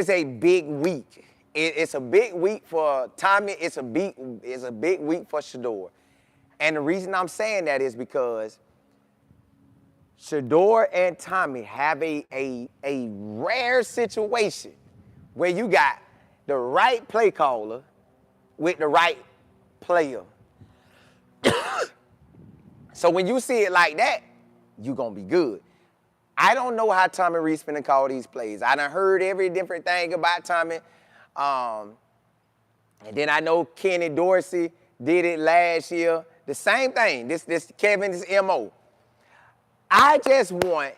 It's a big week. It's a big week for Tommy. It's a big week for Shedeur. And the reason I'm saying that is because Shedeur and Tommy have a rare situation where you got the right play caller with the right player. So when you see it like that, you're going to be good. I don't know how Tommy Rees finna call these plays. I done heard every different thing about Tommy. And then I know Kenny Dorsey did it last year. The same thing. This Kevin's MO. I just want,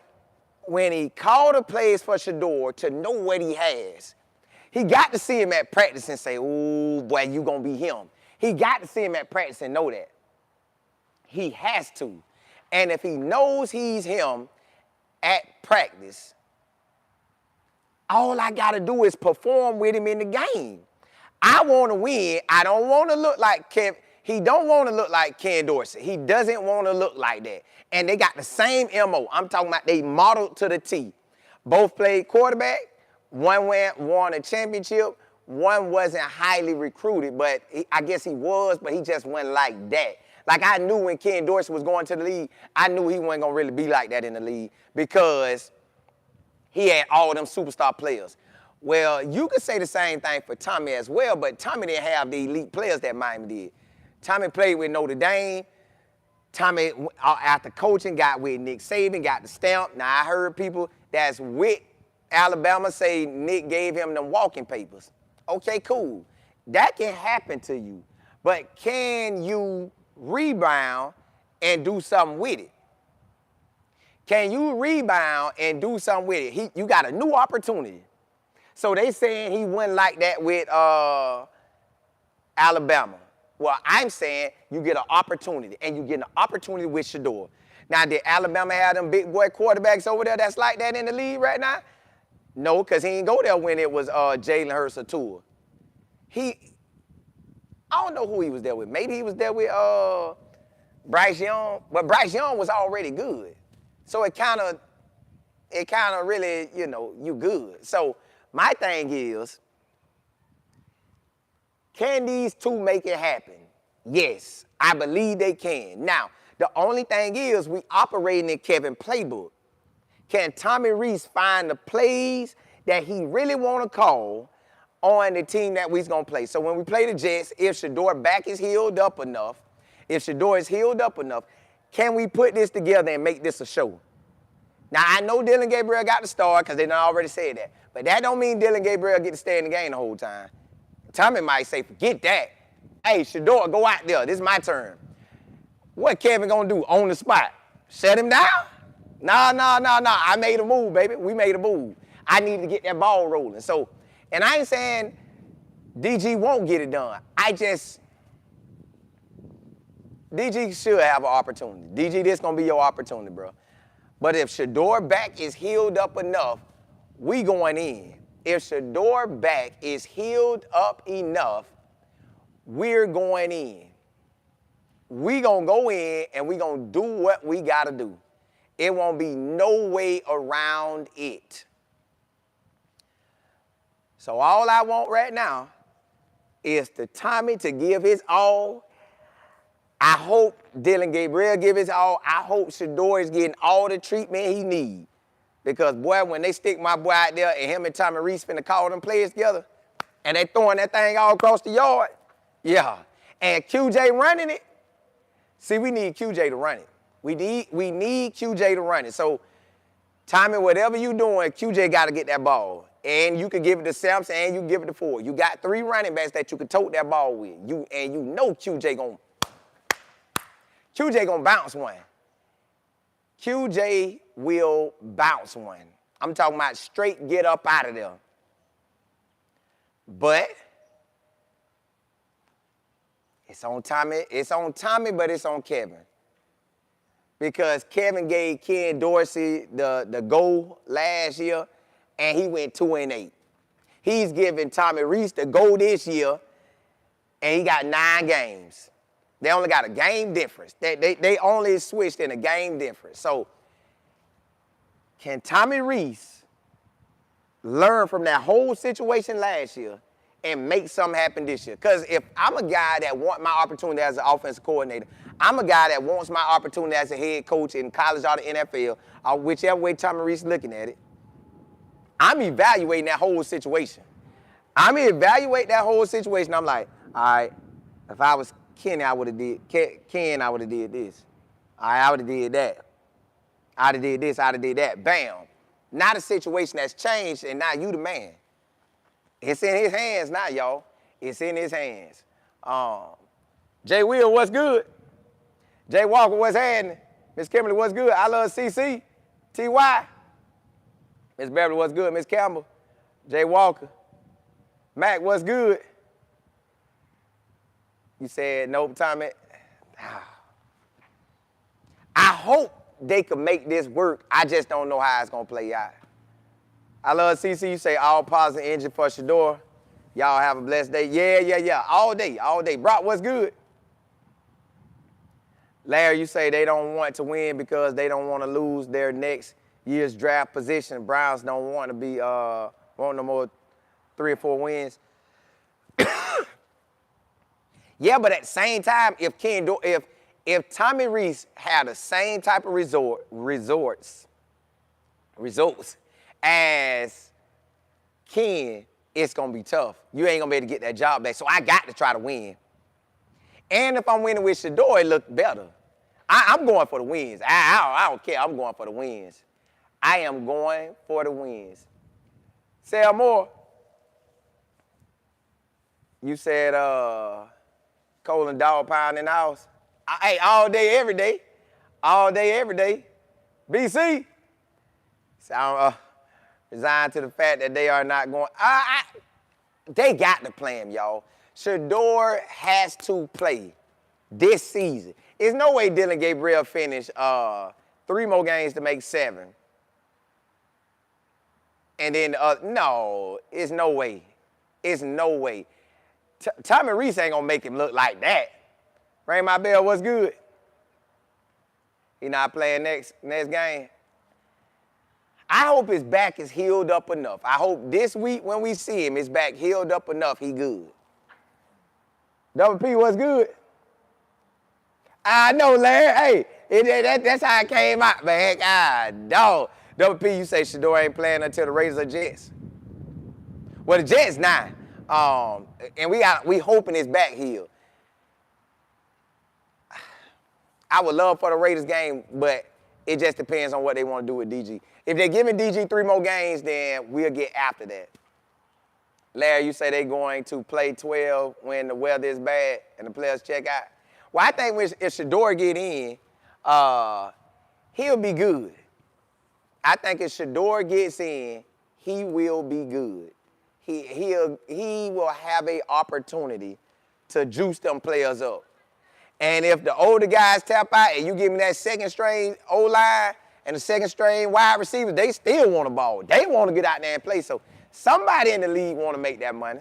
when he called the plays for Shedeur, to know what he has. He got to see him at practice and say, ooh, boy, you gonna be him. He got to see him at practice and know that. He has to. And if he knows he's him at practice, all I gotta do is perform with him in the game. I wanna win. I don't wanna look like Kevin. He don't wanna look like Ken Dorsey. He doesn't wanna look like that. And they got the same MO. I'm talking about they modeled to the T. Both played quarterback. One won a championship. One wasn't highly recruited, but I guess he was, but he just wasn't like that. Like I knew when Ken Dorsey was going to the league, I knew he wasn't gonna really be like that in the league because he had all them superstar players. Well, you could say the same thing for Tommy as well, but Tommy didn't have the elite players that Miami did. Tommy played with Notre Dame. Tommy, after coaching, got with Nick Saban, got the stamp. Now, I heard people that's with Alabama say Nick gave him them walking papers. Okay, cool. That can happen to you. But can you rebound and do something with it? Can you rebound and do something with it? You got a new opportunity. So they saying he went like that with Alabama. Well, I'm saying you get an opportunity, and you get an opportunity with Shedeur. Now, did Alabama have them big boy quarterbacks over there that's like that in the league right now? No, because he didn't go there when it was Jalen Hurts or Tua. I don't know who he was there with. Maybe he was there with Bryce Young, but Bryce Young was already good. So it kind of really, you good. So my thing is, can these two make it happen? Yes, I believe they can. Now, the only thing is we operating in Kevin playbook. Can Tommy Rees find the plays that he really want to call on the team that we's going to play? So when we play the Jets, if Shedeur back is healed up enough, can we put this together and make this a show? Now, I know Dillon Gabriel got the start because they done already said that. But that don't mean Dillon Gabriel get to stay in the game the whole time. Tommy might say, forget that. Hey, Shedeur, go out there. This is my turn. What Kevin going to do on the spot? Shut him down? No. I made a move, baby. We made a move. I need to get that ball rolling. So, and I ain't saying DG won't get it done. DG should have an opportunity. DG, this going to be your opportunity, bro. But if Shedeur back is healed up enough, we going in. If Shedeur back is healed up enough, we're going in. We going to go in and we going to do what we got to do. It won't be no way around it. So all I want right now is for Tommy to give his all. I hope Dillon Gabriel give his all. I hope Shedeur is getting all the treatment he needs. Because, boy, when they stick my boy out there and him and Tommy Rees finna call them players together and they throwing that thing all across the yard, yeah. And QJ running it, see, we need QJ to run it. We need QJ to run it. So, Tommy, whatever you doing, QJ got to get that ball. And you can give it to Sampson and you can give it to Ford. You got 3 running backs that you can tote that ball with. And you know QJ gonna bounce one. QJ will bounce one. I'm talking about straight get up out of there. But it's on Tommy, but it's on Kevin. Because Kevin gave Ken Dorsey the go last year, and he went 2-8. He's giving Tommy Rees the go this year, and he got 9 games. They only got a game difference. They only switched in a game difference. So can Tommy Rees learn from that whole situation last year and make something happen this year. Because if I'm a guy that want my opportunity as an offensive coordinator, I'm a guy that wants my opportunity as a head coach in college or the NFL, or whichever way Tommy Rees looking at it, I'm evaluating that whole situation. I'm evaluating that whole situation. I'm like, all right, if I was Kenny, I would have did Ken, I would have did this. All right, I would have did that. I'd have did this, I'd have did that. Bam. Not a situation that's changed, and now you the man. It's in his hands now, y'all. It's in his hands. Jay Will, what's good? Jay Walker, what's happening? Miss Kimberly, what's good? I love CC. T.Y. Miss Beverly, what's good? Miss Campbell. Jay Walker. Mac, what's good? You said nope, Tommy. I hope they could make this work. I just don't know how it's going to play out. I love CC. You say all positive energy for Shedeur. Y'all have a blessed day. Yeah. All day. Brock, what's good? Larry, you say they don't want to win because they don't want to lose their next year's draft position. Browns don't want to be want no more 3 or 4 wins. Yeah, but at the same time, if Tommy Rees had the same type of results as Ken, it's gonna be tough. You ain't gonna be able to get that job back. So I got to try to win. And if I'm winning with Shedeur, it look better. I'm going for the wins. I don't care. I'm going for the wins. I am going for the wins. Sell more. You said coal and dog pound in the house. Hey, all day, every day. All day, every day. BC. So I'm resigned to the fact that they are not going. They got to play him, y'all. Shedeur has to play this season. There's no way Dylan Gabriel finished 3 more games to make 7. And then, no, it's no way. It's no way. Tommy Rees ain't going to make him look like that. Ring my bell, what's good? He not playing next game. I hope his back is healed up enough. I hope this week when we see him, his back healed up enough, he good. Double P, what's good? I know, Larry. Hey, that's how it came out, man. God, dog. Double P, you say Shedeur ain't playing until the Raiders or Jets. Well, the Jets not. And we hoping his back healed. I would love for the Raiders game, but it just depends on what they want to do with DG. If they're giving DG 3 more games, then we'll get after that. Larry, you say they're going to play 12 when the weather is bad and the players check out. Well, I think if Shedeur get in, he'll be good. I think if Shedeur gets in, he will be good. He will have an opportunity to juice them players up. And if the older guys tap out and you give me that second string O-line and the second string wide receiver, they still want the ball. They want to get out there and play. So somebody in the league want to make that money.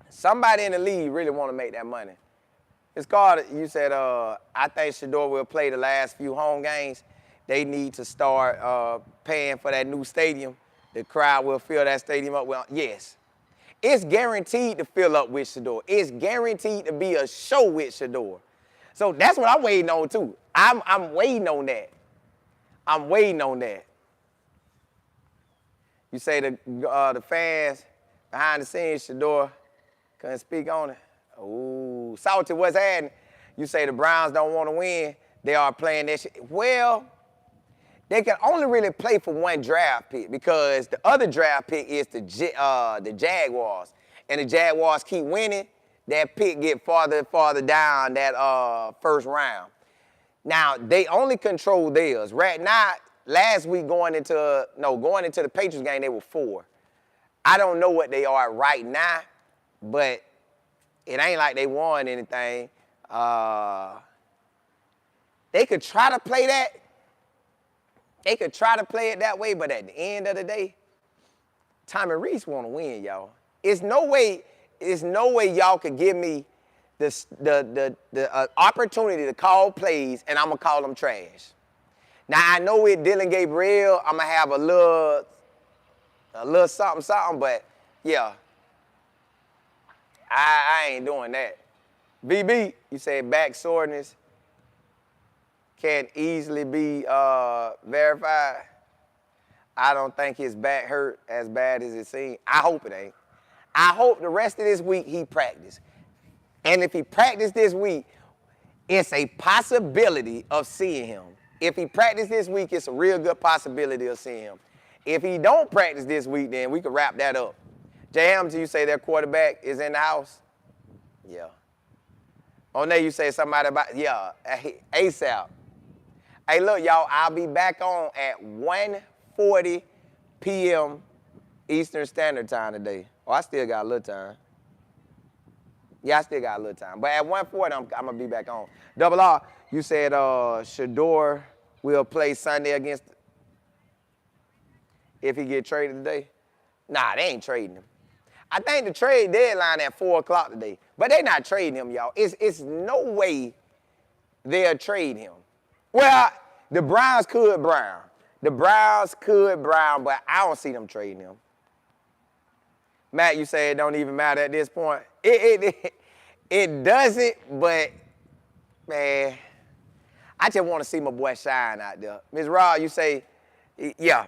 Somebody in the league really want to make that money. It's called, you said, I think Shedeur will play the last few home games. They need to start paying for that new stadium. The crowd will fill that stadium up. Well, yes. It's guaranteed to fill up with Shedeur. It's guaranteed to be a show with Shedeur. So that's what I'm waiting on, too. I'm waiting on that. I'm waiting on that. You say the fans behind the scenes, Shedeur couldn't speak on it. Ooh, Salty, what's happening? You say the Browns don't want to win. They are playing that shit. Well, they can only really play for 1 draft pick because the other draft pick is the Jaguars. And the Jaguars keep winning, that pick get farther and farther down that first round. Now, they only control theirs. Right now, last week going into the Patriots game, they were 4. I don't know what they are right now, but it ain't like they won anything. They could try to play that. They could try to play it that way, but at the end of the day, Tommy Rees want to win, y'all. It's no way y'all could give me the opportunity to call plays and I'm going to call them trash. Now, I know with Dylan Gabriel, I'm going to have a little a little something, something, but yeah, I ain't doing that. VB, you said back soreness can easily be verified. I don't think his back hurt as bad as it seems. I hope it ain't. I hope the rest of this week he practiced. And if he practiced this week, it's a possibility of seeing him. If he practiced this week, it's a real good possibility of seeing him. If he don't practice this week, then we can wrap that up. Jay Hamilton, you say their quarterback is in the house? Yeah. On there you say somebody about, yeah, ASAP. Hey, look, y'all, I'll be back on at 1:40 p.m. Eastern Standard Time today. Oh, I still got a little time. Yeah, I still got a little time. But at 1:40, I'm going to be back on. Double R, you said Shedeur will play Sunday against, if he get traded today. Nah, they ain't trading him. I think the trade deadline at 4 o'clock today. But they not trading him, y'all. It's no way they'll trade him. Well, the Browns could Brown. The Browns could Brown, but I don't see them trading him. Matt, you say it don't even matter at this point. It doesn't, but, man, I just want to see my boy shine out there. Ms. Rod, you say, yeah.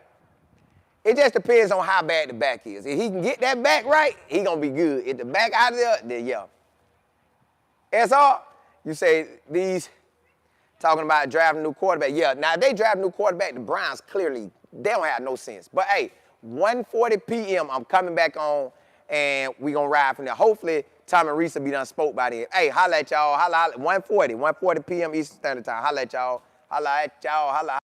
It just depends on how bad the back is. If he can get that back right, he going to be good. If the back out of there, then yeah. SR, you say these, talking about drafting a new quarterback. Yeah, now if they draft a new quarterback, the Browns clearly, they don't have no sense. But, hey, 1:40 p.m., I'm coming back on, and we going to ride from there. Hopefully, Tom and Reese will be done spoke by then. Hey, holla at y'all. Holla, 1:40 p.m. Eastern Standard Time. Holla at y'all. Holla at y'all. Holla.